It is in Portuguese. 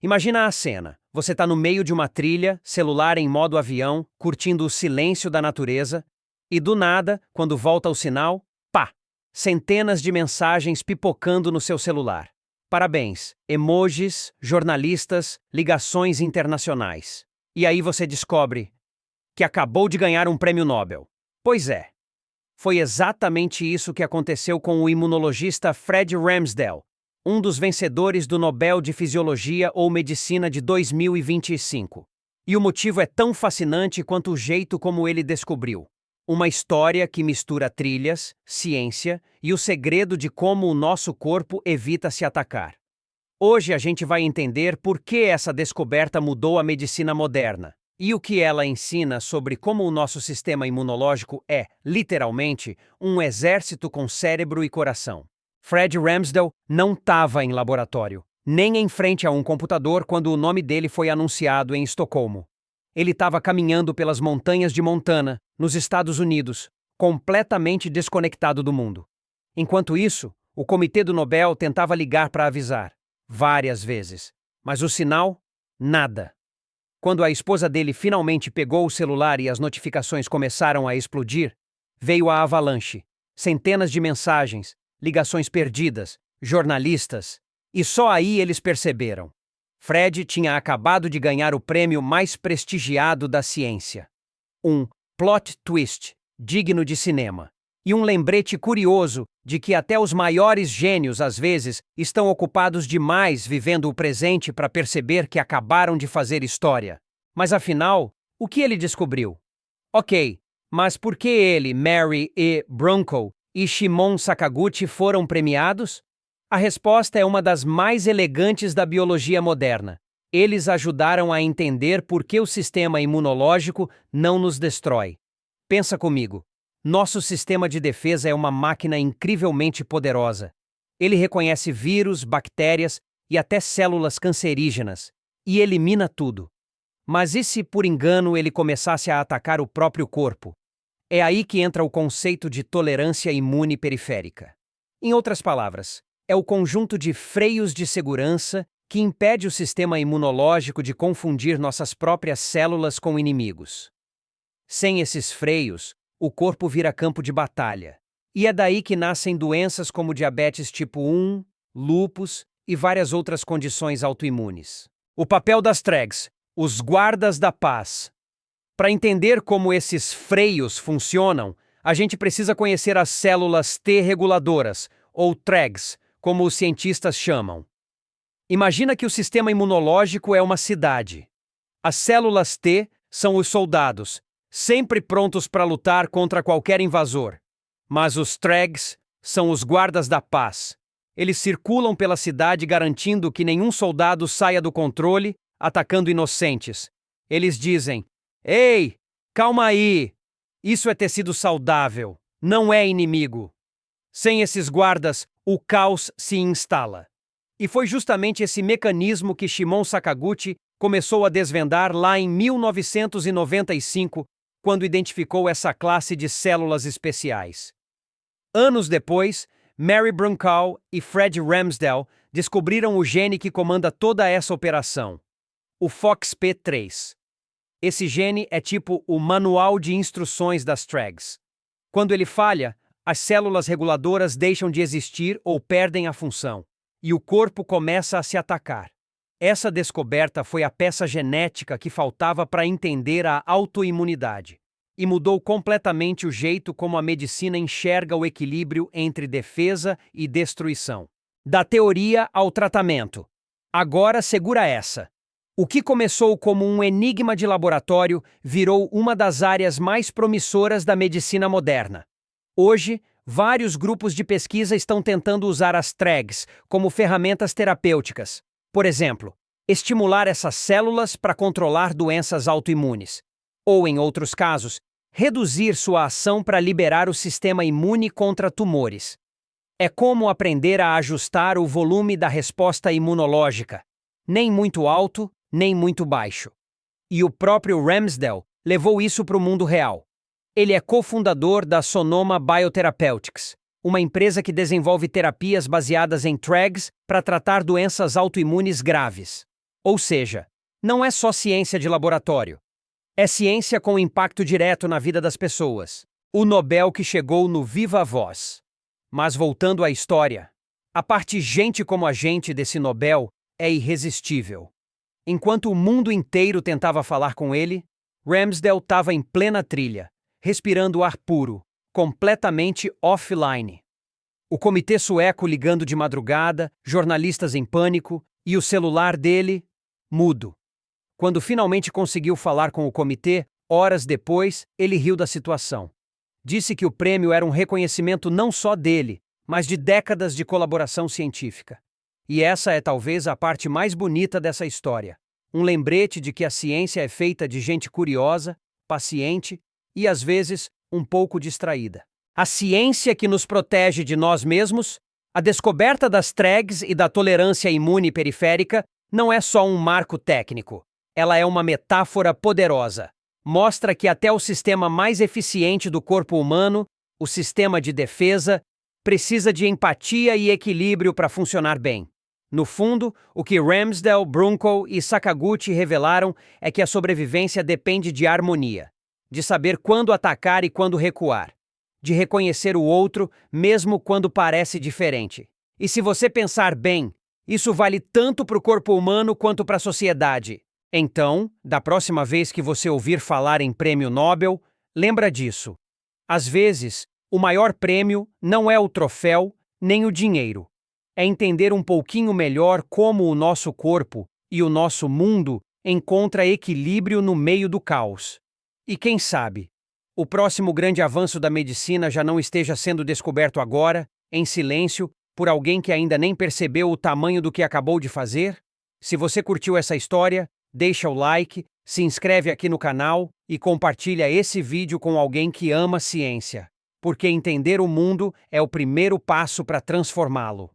Imagina a cena. Você está no meio de uma trilha, celular em modo avião, curtindo o silêncio da natureza, e do nada, quando volta o sinal, pá! Centenas de mensagens pipocando no seu celular. Parabéns, emojis, jornalistas, ligações internacionais. E aí você descobre que acabou de ganhar um prêmio Nobel. Pois é. Foi exatamente isso que aconteceu com o imunologista Fred Ramsdell, um dos vencedores do Nobel de Fisiologia ou Medicina de 2025. E o motivo é tão fascinante quanto o jeito como ele descobriu. Uma história que mistura trilhas, ciência e o segredo de como o nosso corpo evita se atacar. Hoje a gente vai entender por que essa descoberta mudou a medicina moderna e o que ela ensina sobre como o nosso sistema imunológico é, literalmente, um exército com cérebro e coração. Fred Ramsdell não estava em laboratório, nem em frente a um computador quando o nome dele foi anunciado em Estocolmo. Ele estava caminhando pelas montanhas de Montana, nos Estados Unidos, completamente desconectado do mundo. Enquanto isso, o Comitê do Nobel tentava ligar para avisar, várias vezes, mas o sinal? Nada. Quando a esposa dele finalmente pegou o celular e as notificações começaram a explodir, veio a avalanche, centenas de mensagens, ligações perdidas, jornalistas, e só aí eles perceberam. Fred tinha acabado de ganhar o prêmio mais prestigiado da ciência. Um plot twist digno de cinema. E um lembrete curioso de que até os maiores gênios, às vezes, estão ocupados demais vivendo o presente para perceber que acabaram de fazer história. Mas afinal, o que ele descobriu? Ok, mas por que ele, Mary E. Bronco e Shimon Sakaguchi foram premiados? A resposta é uma das mais elegantes da biologia moderna. Eles ajudaram a entender por que o sistema imunológico não nos destrói. Pensa comigo. Nosso sistema de defesa é uma máquina incrivelmente poderosa. Ele reconhece vírus, bactérias e até células cancerígenas e elimina tudo. Mas e se, por engano, ele começasse a atacar o próprio corpo? É aí que entra o conceito de tolerância imune periférica. Em outras palavras, é o conjunto de freios de segurança que impede o sistema imunológico de confundir nossas próprias células com inimigos. Sem esses freios, o corpo vira campo de batalha. E é daí que nascem doenças como diabetes tipo 1, lúpus e várias outras condições autoimunes. O papel das TREGs, os guardas da paz. Para entender como esses freios funcionam, a gente precisa conhecer as células T reguladoras, ou TREGs, como os cientistas chamam. Imagina que o sistema imunológico é uma cidade. As células T são os soldados, sempre prontos para lutar contra qualquer invasor. Mas os TREGs são os guardas da paz. Eles circulam pela cidade garantindo que nenhum soldado saia do controle, atacando inocentes. Eles dizem: "Ei, calma aí! Isso é tecido saudável, não é inimigo." Sem esses guardas, o caos se instala. E foi justamente esse mecanismo que Shimon Sakaguchi começou a desvendar lá em 1995, quando identificou essa classe de células especiais. Anos depois, Mary Bronco e Fred Ramsdell descobriram o gene que comanda toda essa operação, o FOXP3. Esse gene é tipo o manual de instruções das TREGs. Quando ele falha, as células reguladoras deixam de existir ou perdem a função, e o corpo começa a se atacar. Essa descoberta foi a peça genética que faltava para entender a autoimunidade, e mudou completamente o jeito como a medicina enxerga o equilíbrio entre defesa e destruição. Da teoria ao tratamento. Agora segura essa. O que começou como um enigma de laboratório virou uma das áreas mais promissoras da medicina moderna. Hoje, vários grupos de pesquisa estão tentando usar as TREGs como ferramentas terapêuticas. Por exemplo, estimular essas células para controlar doenças autoimunes. Ou, em outros casos, reduzir sua ação para liberar o sistema imune contra tumores. É como aprender a ajustar o volume da resposta imunológica. Nem muito alto, nem muito baixo. E o próprio Ramsdell levou isso para o mundo real. Ele é cofundador da Sonoma Biotherapeutics, uma empresa que desenvolve terapias baseadas em TREGs para tratar doenças autoimunes graves. Ou seja, não é só ciência de laboratório. É ciência com impacto direto na vida das pessoas. O Nobel que chegou no viva voz. Mas voltando à história, a parte gente como a gente desse Nobel é irresistível. Enquanto o mundo inteiro tentava falar com ele, Ramsdell estava em plena trilha, respirando ar puro, completamente offline. O comitê sueco ligando de madrugada, jornalistas em pânico e o celular dele, mudo. Quando finalmente conseguiu falar com o comitê, horas depois, ele riu da situação. Disse que o prêmio era um reconhecimento não só dele, mas de décadas de colaboração científica. E essa é talvez a parte mais bonita dessa história. Um lembrete de que a ciência é feita de gente curiosa, paciente e, às vezes, um pouco distraída. A ciência que nos protege de nós mesmos, a descoberta das TREGs e da tolerância imune periférica, não é só um marco técnico. Ela é uma metáfora poderosa. Mostra que até o sistema mais eficiente do corpo humano, o sistema de defesa, precisa de empatia e equilíbrio para funcionar bem. No fundo, o que Ramsdell, Brunkow e Sakaguchi revelaram é que a sobrevivência depende de harmonia, de saber quando atacar e quando recuar, de reconhecer o outro mesmo quando parece diferente. E se você pensar bem, isso vale tanto para o corpo humano quanto para a sociedade. Então, da próxima vez que você ouvir falar em prêmio Nobel, lembra disso. Às vezes, o maior prêmio não é o troféu nem o dinheiro. É entender um pouquinho melhor como o nosso corpo e o nosso mundo encontra equilíbrio no meio do caos. E quem sabe, o próximo grande avanço da medicina já não esteja sendo descoberto agora, em silêncio, por alguém que ainda nem percebeu o tamanho do que acabou de fazer? Se você curtiu essa história, deixa o like, se inscreve aqui no canal e compartilha esse vídeo com alguém que ama ciência, porque entender o mundo é o primeiro passo para transformá-lo.